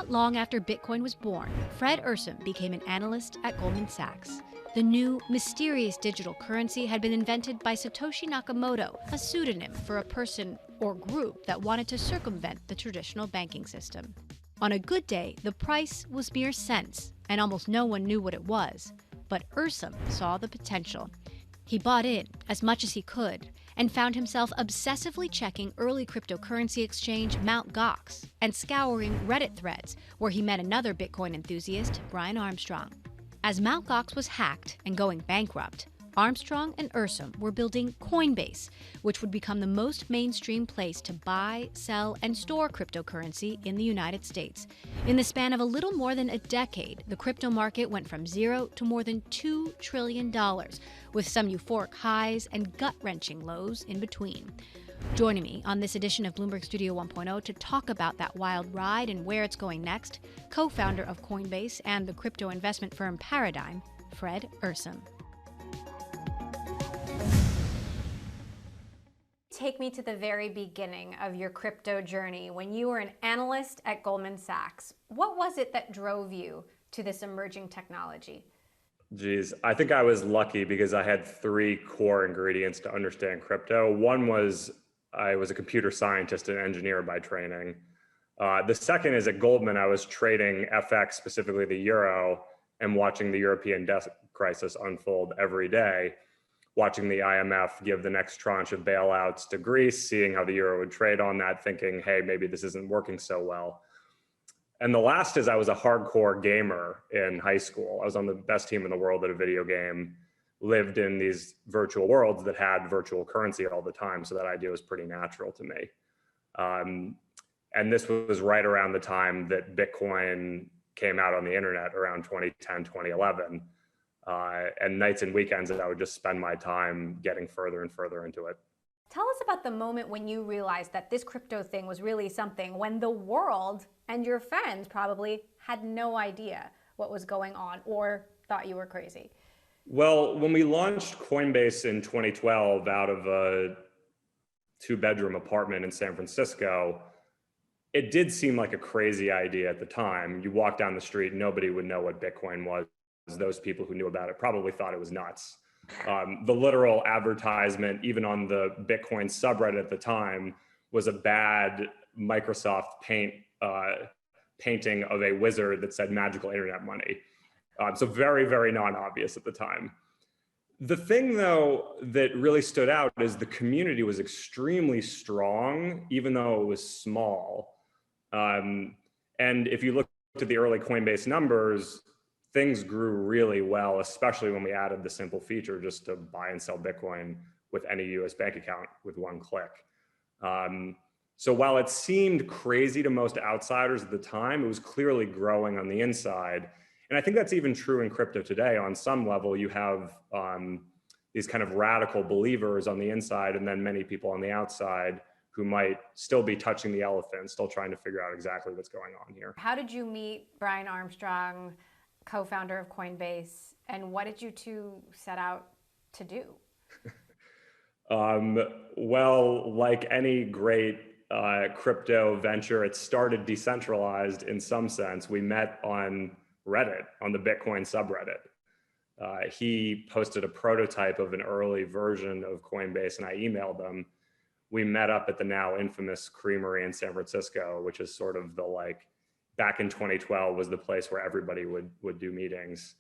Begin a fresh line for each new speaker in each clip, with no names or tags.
Not long after Bitcoin was born, Fred Ehrsam became an analyst at Goldman Sachs. The new, mysterious digital currency had been invented by Satoshi Nakamoto, a pseudonym for a person or group that wanted to circumvent the traditional banking system. On a good day, the price was mere cents, and almost no one knew what it was. But Ehrsam saw the potential. He bought in as much as he could and found himself obsessively checking early cryptocurrency exchange Mt. Gox and scouring Reddit threads where he met another Bitcoin enthusiast, Brian Armstrong. As Mt. Gox was hacked and going bankrupt, Armstrong and Ehrsam were building Coinbase, which would become the most mainstream place to buy, sell, and store cryptocurrency in the United States. In the span of a little more than a decade, the crypto market went from zero to more than $2 trillion, with some euphoric highs and gut-wrenching lows in between. Joining me on this edition of Bloomberg Studio 1.0 to talk about that wild ride and where it's going next, co-founder of Coinbase and the crypto investment firm Paradigm, Fred Ehrsam. Take me to the very beginning of your crypto journey when you were an analyst at Goldman Sachs. What was it that drove you to this emerging technology?
Geez, I think I was lucky because I had three core ingredients to understand crypto. One was I was a computer scientist and engineer by training. The second is at Goldman, I was trading FX, specifically the euro, and watching the European debt crisis unfold every day, watching the IMF give the next tranche of bailouts to Greece, seeing how the euro would trade on that, thinking, hey, maybe this isn't working so well. And the last is I was a hardcore gamer in high school. I was on the best team in the world at a video game, lived in these virtual worlds that had virtual currency all the time. So that idea was pretty natural to me. And this was right around the time that Bitcoin came out on the internet, around 2010, 2011. And nights and weekends that I would just spend my time getting further and further into it.
Tell us about the moment when you realized that this crypto thing was really something, when the world and your friends probably had no idea what was going on or thought you were crazy.
Well, when we launched Coinbase in 2012 out of a 2-bedroom apartment in San Francisco, it did seem like a crazy idea at the time. You walk down the street, nobody would know what Bitcoin was. Those people who knew about it probably thought it was nuts. The literal advertisement, even on the Bitcoin subreddit at the time, was a bad Microsoft Paint painting of a wizard that said magical internet money. So very, very non-obvious at the time. The thing, though, that really stood out is the community was extremely strong, even though it was small. And if you look at the early Coinbase numbers, things grew really well, especially when we added the simple feature just to buy and sell Bitcoin with any US bank account with one click. So while it seemed crazy to most outsiders at the time, it was clearly growing on the inside. And I think that's even true in crypto today. On some level, you have these kind of radical believers on the inside, and then many people on the outside who might still be touching the elephant, still trying to figure out exactly what's going on here.
How did you meet Brian Armstrong, co-founder of Coinbase, and what did you two set out to do?
Well, like any great crypto venture, it started decentralized in some sense. We met on Reddit, on the Bitcoin subreddit. He posted a prototype of an early version of Coinbase and I emailed them. We met up at the now infamous Creamery in San Francisco, which is sort of the back in 2012 was the place where everybody would do meetings.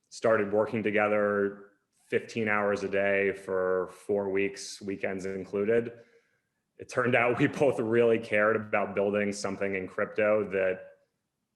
Started working together 15 hours a day for 4 weeks, weekends included. It turned out we both really cared about building something in crypto that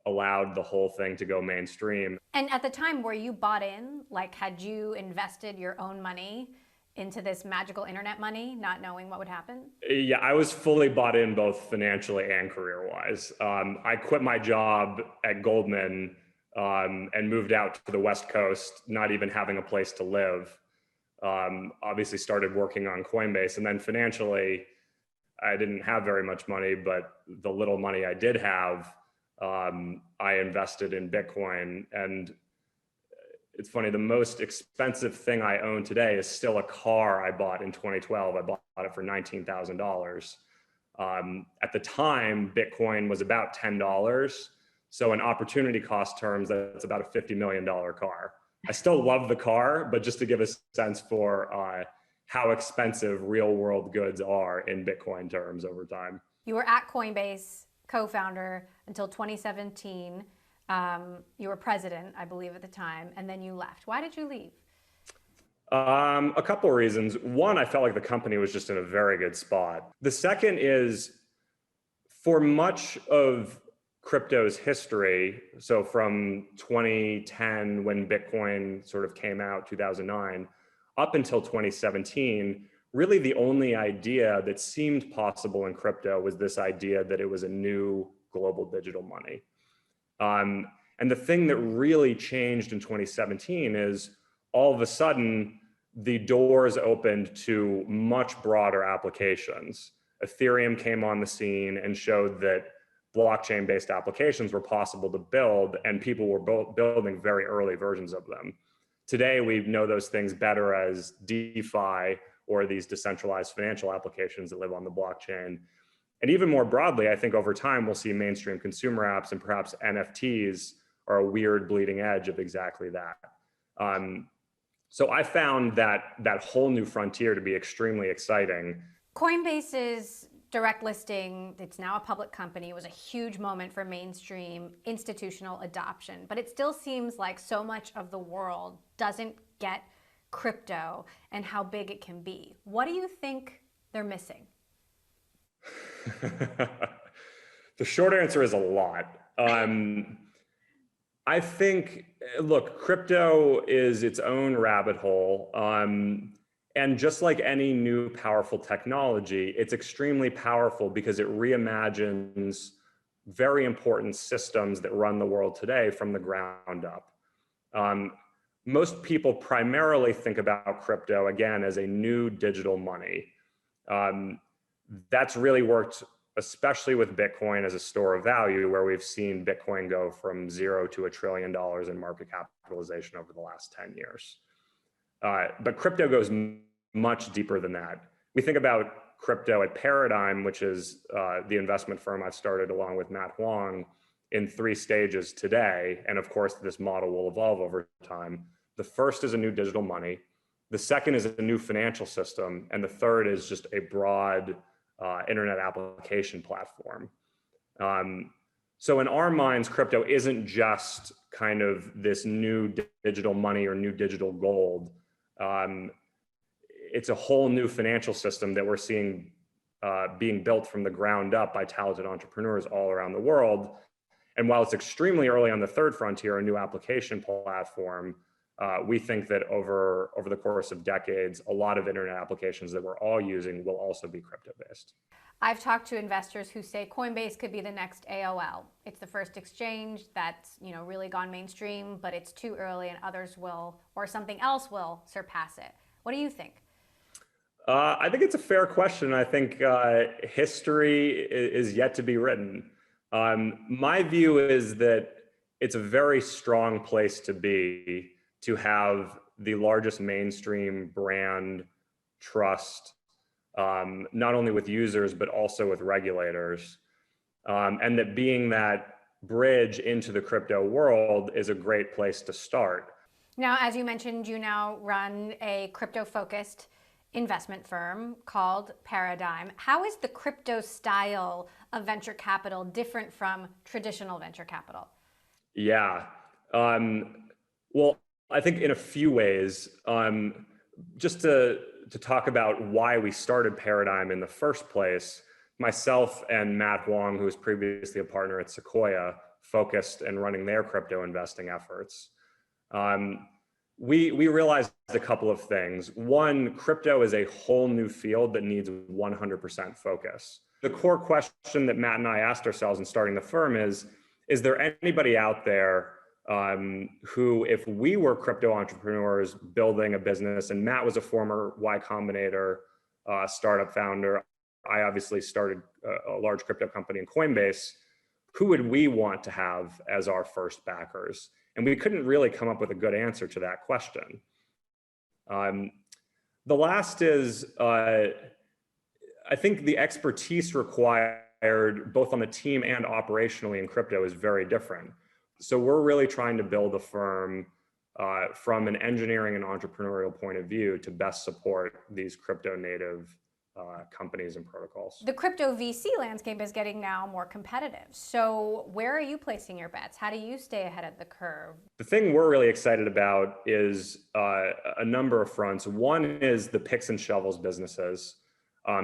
allowed the whole thing to go mainstream.
And at the time where you bought in, had you invested your own money into this magical internet money, not knowing what would happen?
Yeah, I was fully bought in both financially and career-wise. I quit my job at Goldman and moved out to the West Coast, not even having a place to live. Obviously started working on Coinbase, and then financially, I didn't have very much money, but the little money I did have, I invested in Bitcoin. And it's funny, the most expensive thing I own today is still a car I bought in 2012. I bought it for $19,000. At the time, Bitcoin was about $10. So in opportunity cost terms, that's about a $50 million car. I still love the car, but just to give a sense for how expensive real world goods are in Bitcoin terms over time.
You were at Coinbase, co-founder, until 2017. You were president, I believe, at the time, and then you left. Why did you leave?
A couple of reasons. One, I felt like the company was just in a very good spot. The second is, for much of crypto's history, so from 2010 when Bitcoin sort of came out, 2009, up until 2017, really the only idea that seemed possible in crypto was this idea that it was a new global digital money. And the thing that really changed in 2017 is all of a sudden, the doors opened to much broader applications. Ethereum came on the scene and showed that blockchain-based applications were possible to build, and people were building very early versions of them. Today, we know those things better as DeFi or these decentralized financial applications that live on the blockchain. And even more broadly, I think over time, we'll see mainstream consumer apps, and perhaps NFTs are a weird bleeding edge of exactly that. So I found that whole new frontier to be extremely exciting.
Coinbase's direct listing, it's now a public company, was a huge moment for mainstream institutional adoption, but it still seems like so much of the world doesn't get crypto and how big it can be. What do you think they're missing?
The short answer is a lot. I think, look, crypto is its own rabbit hole. And just like any new powerful technology, it's extremely powerful because it reimagines very important systems that run the world today from the ground up. Most people primarily think about crypto, again, as a new digital money. That's really worked, especially with Bitcoin as a store of value, where we've seen Bitcoin go from 0 to $1 trillion in market capitalization over the last 10 years. But crypto goes much deeper than that. We think about crypto at Paradigm, which is the investment firm I've started along with Matt Huang, in 3 stages today. And of course, this model will evolve over time. The first is a new digital money. The second is a new financial system. And the third is just a broad internet application platform. So in our minds, crypto isn't just kind of this new digital money or new digital gold. It's a whole new financial system that we're seeing being built from the ground up by talented entrepreneurs all around the world. And while it's extremely early on the third frontier, a new application platform, we think that over the course of decades, a lot of internet applications that we're all using will also be crypto-based.
I've talked to investors who say Coinbase could be the next AOL. It's the first exchange that's really gone mainstream, but it's too early and others will, or something else will surpass it. What do you think?
I think it's a fair question. I think history is yet to be written. My view is that it's a very strong place to be, to have the largest mainstream brand trust, not only with users, but also with regulators. And that being that bridge into the crypto world is a great place to start.
Now, as you mentioned, you now run a crypto-focused investment firm called Paradigm. How is the crypto style of venture capital different from traditional venture capital?
Yeah. Well, I think in a few ways, just to talk about why we started Paradigm in the first place, myself and Matt Huang, who was previously a partner at Sequoia, focused and running their crypto investing efforts. We realized a couple of things. One, crypto is a whole new field that needs 100% focus. The core question that Matt and I asked ourselves in starting the firm is there anybody out there who, if we were crypto entrepreneurs building a business, and Matt was a former Y Combinator startup founder, I obviously started a large crypto company in Coinbase, who would we want to have as our first backers? And we couldn't really come up with a good answer to that question. The last is, I I think the expertise required both on the team and operationally in crypto is very different. So we're really trying to build a firm from an engineering and entrepreneurial point of view to best support these crypto native companies and protocols.
The crypto VC landscape is getting now more competitive. So where are you placing your bets? How do you stay ahead of the curve?
The thing we're really excited about is a number of fronts. One is the picks and shovels businesses.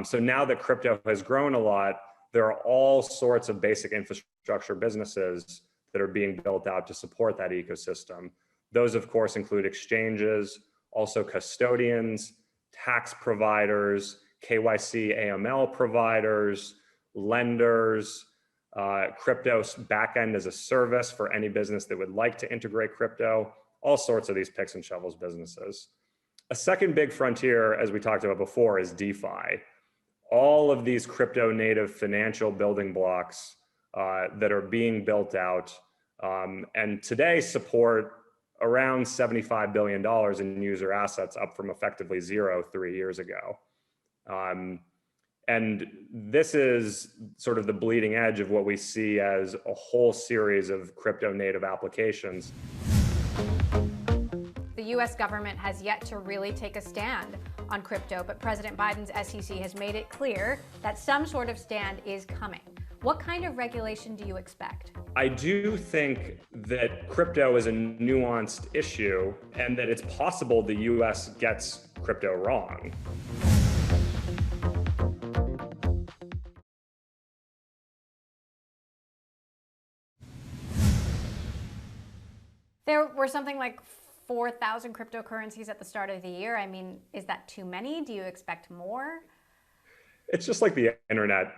So now that crypto has grown a lot, there are all sorts of basic infrastructure businesses that are being built out to support that ecosystem. Those, of course, include exchanges, also custodians, tax providers, KYC AML providers, lenders, crypto backend as a service for any business that would like to integrate crypto, all sorts of these picks and shovels businesses. A second big frontier, as we talked about before, is DeFi. All of these crypto native financial building blocks that are being built out and today support around $75 billion in user assets, up from effectively zero 3 years ago. And this is sort of the bleeding edge of what we see as a whole series of crypto native applications.
The US government has yet to really take a stand on crypto, but President Biden's SEC has made it clear that some sort of stand is coming. What kind of regulation do you expect?
I do think that crypto is a nuanced issue and that it's possible the US gets crypto wrong.
There were something like 4,000 cryptocurrencies at the start of the year. I mean, is that too many? Do you expect more?
It's just like the internet.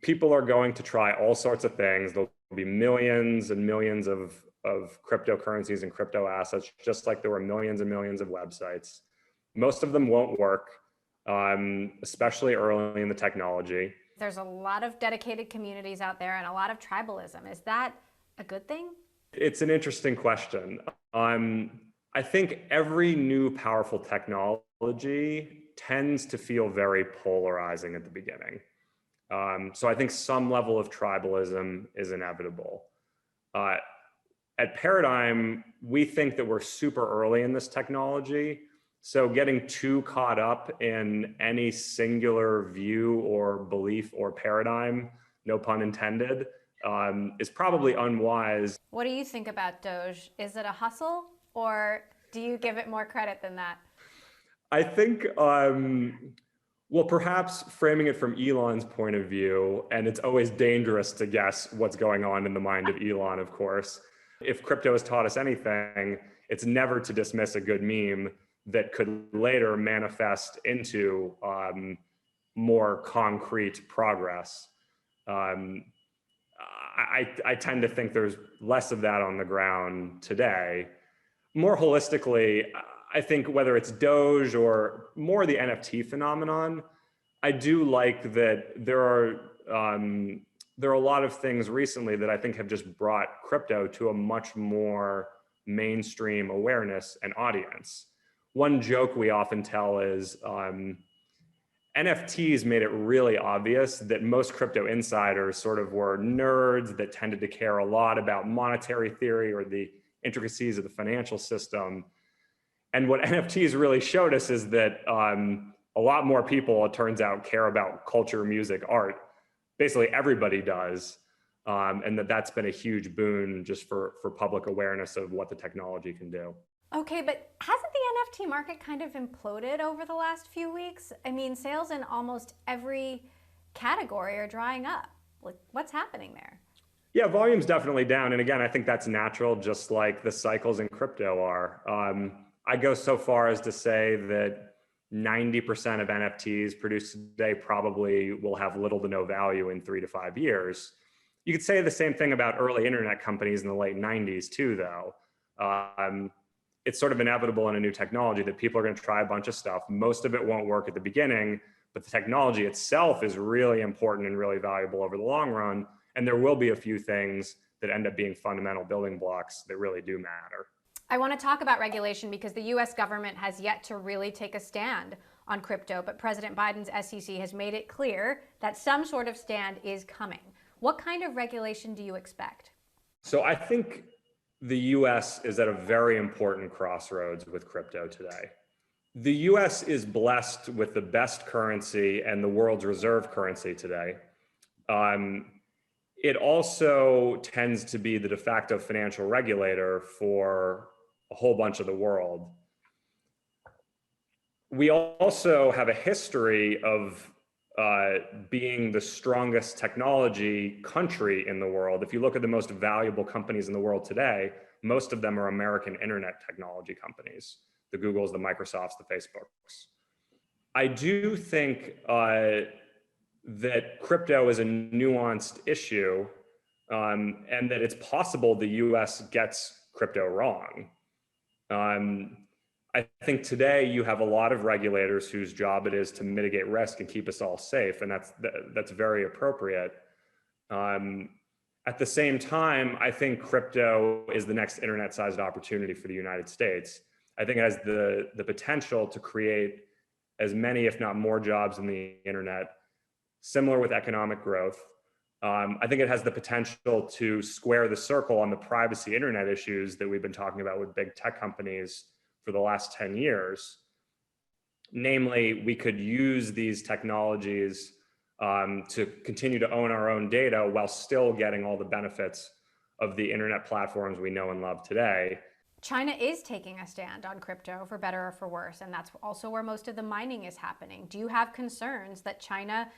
People are going to try all sorts of things. There'll be millions and millions of cryptocurrencies and crypto assets, just like there were millions and millions of websites. Most of them won't work, especially early in the technology.
There's a lot of dedicated communities out there and a lot of tribalism. Is that a good thing?
It's an interesting question. I think every new powerful technology tends to feel very polarizing at the beginning. So I think some level of tribalism is inevitable. At Paradigm, we think that we're super early in this technology. So getting too caught up in any singular view or belief or paradigm, no pun intended, is probably unwise.
What do you think about Doge? Is it a hustle, or do you give it more credit than that?
I think, well, perhaps framing it from Elon's point of view, and it's always dangerous to guess what's going on in the mind of Elon, of course. If crypto has taught us anything, it's never to dismiss a good meme that could later manifest into more concrete progress. I tend to think there's less of that on the ground today. More holistically, I think whether it's Doge or more the NFT phenomenon, I do like that there are a lot of things recently that I think have just brought crypto to a much more mainstream awareness and audience. One joke we often tell is NFTs made it really obvious that most crypto insiders sort of were nerds that tended to care a lot about monetary theory or the intricacies of the financial system. And what NFTs really showed us is that a lot more people, it turns out, care about culture, music, art. Basically everybody does. And that's been a huge boon just for public awareness of what the technology can do.
Okay, but hasn't the NFT market kind of imploded over the last few weeks? I mean, sales in almost every category are drying up. Like, what's happening there?
Yeah, volume's definitely down. And again, I think that's natural, just like the cycles in crypto are. I go so far as to say that 90% of NFTs produced today probably will have little to no value in 3 to 5 years. You could say the same thing about early internet companies in the late 90s too, though. It's sort of inevitable in a new technology that people are going to try a bunch of stuff. Most of it won't work at the beginning, but the technology itself is really important and really valuable over the long run. And there will be a few things that end up being fundamental building blocks that really do matter.
I want to talk about regulation because the US government has yet to really take a stand on crypto, but President Biden's SEC has made it clear that some sort of stand is coming. What kind of regulation do you expect?
So I think the US is at a very important crossroads with crypto today. The US is blessed with the best currency and the world's reserve currency today. It also tends to be the de facto financial regulator for a whole bunch of the world. We also have a history of being the strongest technology country in the world. If you look at the most valuable companies in the world today, most of them are American internet technology companies, the Googles, the Microsofts, the Facebooks. I do think that crypto is a nuanced issue, and that it's possible the US gets crypto wrong. I think today you have a lot of regulators whose job it is to mitigate risk and keep us all safe, and that's very appropriate. At the same time, I think crypto is the next internet-sized opportunity for the United States. I think it has the potential to create as many, if not more, jobs in the internet, similar with economic growth. I think it has the potential to square the circle on the privacy internet issues that we've been talking about with big tech companies for the last 10 years. Namely, we could use these technologies to continue to own our own data while still getting all the benefits of the internet platforms we know and love today.
China is taking a stand on crypto, for better or for worse, and that's also where most of the mining is happening. Do you have concerns that China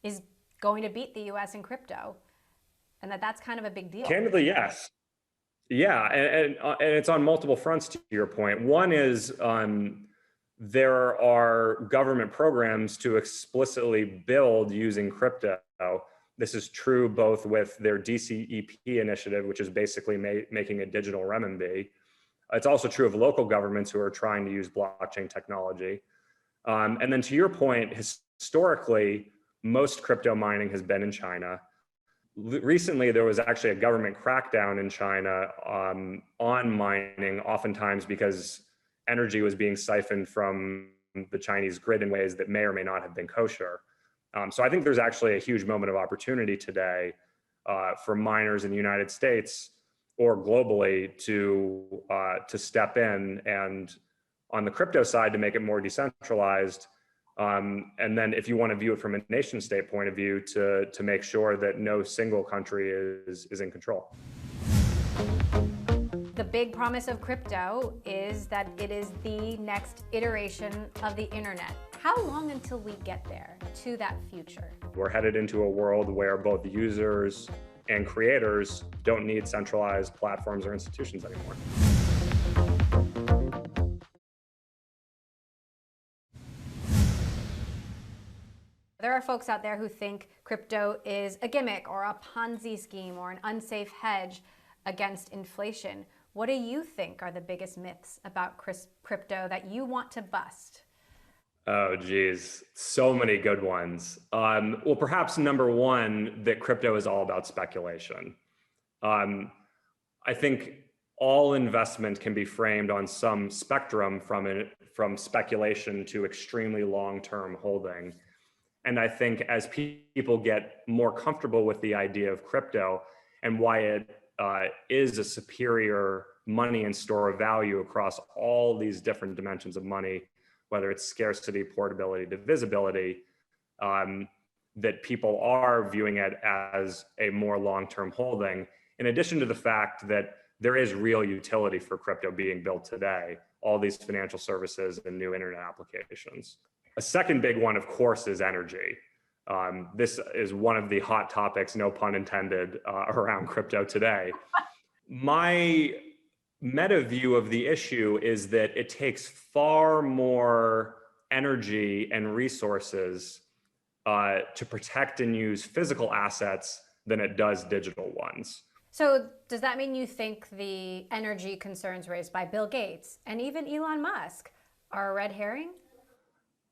is going to beat the US in crypto, and that's kind of a big deal?
Candidly, yes. Yeah, and it's on multiple fronts, to your point. One is there are government programs to explicitly build using crypto. This is true both with their DCEP initiative, which is basically making a digital renminbi. It's also true of local governments who are trying to use blockchain technology. And then to your point, historically, most crypto mining has been in China. Recently, there was actually a government crackdown in China on mining, oftentimes because energy was being siphoned from the Chinese grid in ways that may or may not have been kosher. So I think there's actually a huge moment of opportunity today for miners in the United States or globally to step in and on the crypto side to make it more decentralized. And then if you want to view it from a nation state point of view, to make sure that no single country is in control.
The big promise of crypto is that it is the next iteration of the internet. How long until we get there, to that future?
We're headed into a world where both users and creators don't need centralized platforms or institutions anymore.
There are folks out there who think crypto is a gimmick or a Ponzi scheme or an unsafe hedge against inflation. What do you think are the biggest myths about crypto that you want to bust?
Oh, geez, so many good ones. Well, perhaps number one, that crypto is all about speculation. I think all investment can be framed on some spectrum from speculation to extremely long-term holding. And I think as people get more comfortable with the idea of crypto and why it is a superior money and store of value across all these different dimensions of money, whether it's scarcity, portability, divisibility, that people are viewing it as a more long-term holding, in addition to the fact that there is real utility for crypto being built today, all these financial services and new internet applications. A second big one, of course, is energy. This is one of the hot topics, no pun intended, around crypto today. My meta view of the issue is that it takes far more energy and resources to protect and use physical assets than it does digital ones.
So does that mean you think the energy concerns raised by Bill Gates and even Elon Musk are a red herring?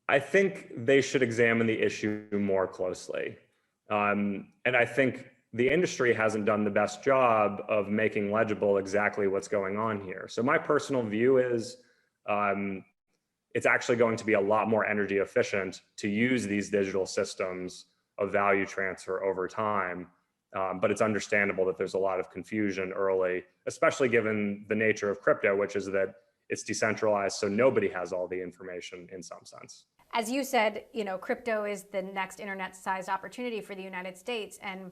I think they should examine the issue more closely. And I think the industry hasn't done the best job of making legible exactly what's going on here. So my personal view is it's actually going to be a lot more energy efficient to use these digital systems of value transfer over time. But it's understandable that there's a lot of confusion early, especially given the nature of crypto, which is that it's decentralized, so nobody has all the information in some sense.
As you said, crypto is the next internet-sized opportunity for the United States, and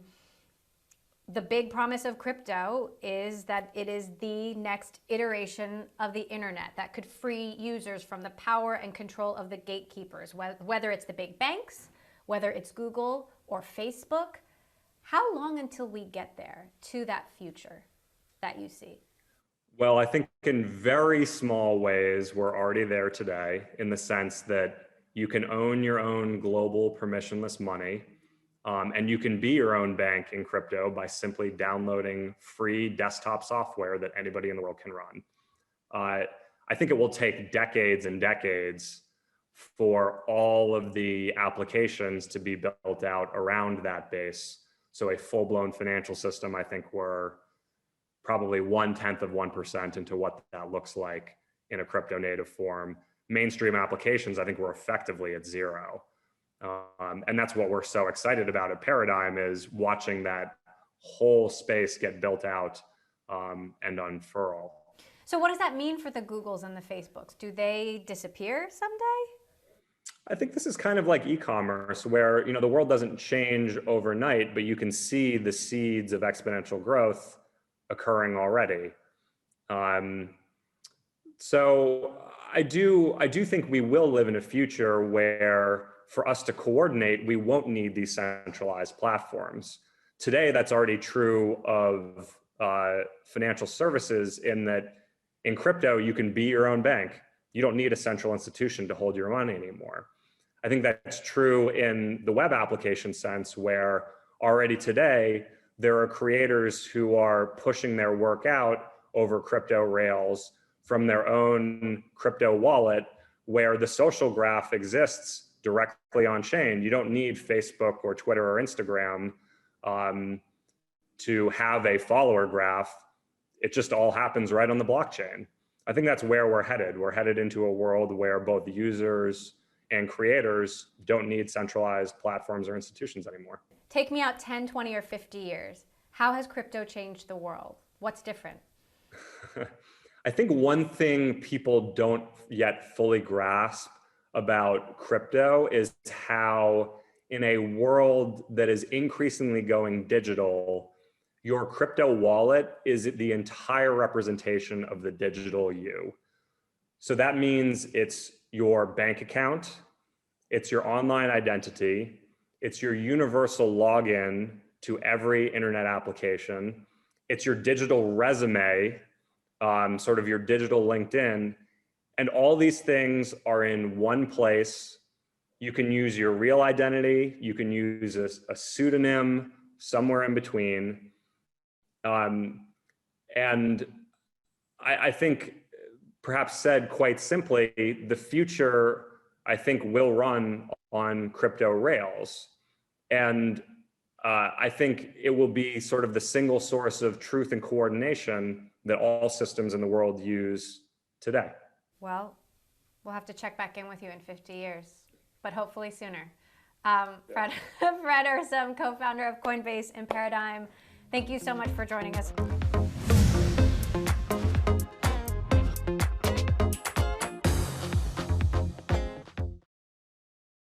the big promise of crypto is that it is the next iteration of the internet that could free users from the power and control of the gatekeepers, whether it's the big banks, whether it's Google or Facebook. How long until we get there to that future that you see?
Well, I think in very small ways, we're already there today in the sense that you can own your own global permissionless money. And you can be your own bank in crypto by simply downloading free desktop software that anybody in the world can run. I think it will take decades and decades for all of the applications to be built out around that base. So a full-blown financial system, I think we're probably 0.1% into what that looks like in a crypto native form. Mainstream applications, I think we're effectively at zero. And that's what we're so excited about at Paradigm, is watching that whole space get built out and unfurl.
So what does that mean for the Googles and the Facebooks? Do they disappear someday?
I think this is kind of like e-commerce, where the world doesn't change overnight, but you can see the seeds of exponential growth occurring already. So I do think we will live in a future where, for us to coordinate, we won't need these centralized platforms. Today, that's already true of financial services, in that in crypto, you can be your own bank. You don't need a central institution to hold your money anymore. I think that's true in the web application sense, where already today, there are creators who are pushing their work out over crypto rails from their own crypto wallet, where the social graph exists directly on chain. You don't need Facebook or Twitter or Instagram to have a follower graph. It just all happens right on the blockchain. I think that's where we're headed. We're headed into a world where both users and creators don't need centralized platforms or institutions anymore.
Take me out 10, 20, or 50 years. How has crypto changed the world? What's different?
I think one thing people don't yet fully grasp about crypto is how, in a world that is increasingly going digital, your crypto wallet is the entire representation of the digital you. So that means it's your bank account, it's your online identity, it's your universal login to every internet application, it's your digital resume, sort of your digital LinkedIn, and all these things are in one place. You can use your real identity, you can use a pseudonym somewhere in between. And I think, perhaps said quite simply, the future, I think, will run on crypto rails. And I think it will be sort of the single source of truth and coordination that all systems in the world use today.
Well, we'll have to check back in with you in 50 years, but hopefully sooner. Fred Ehrsam, co-founder of Coinbase and Paradigm, thank you so much for joining us.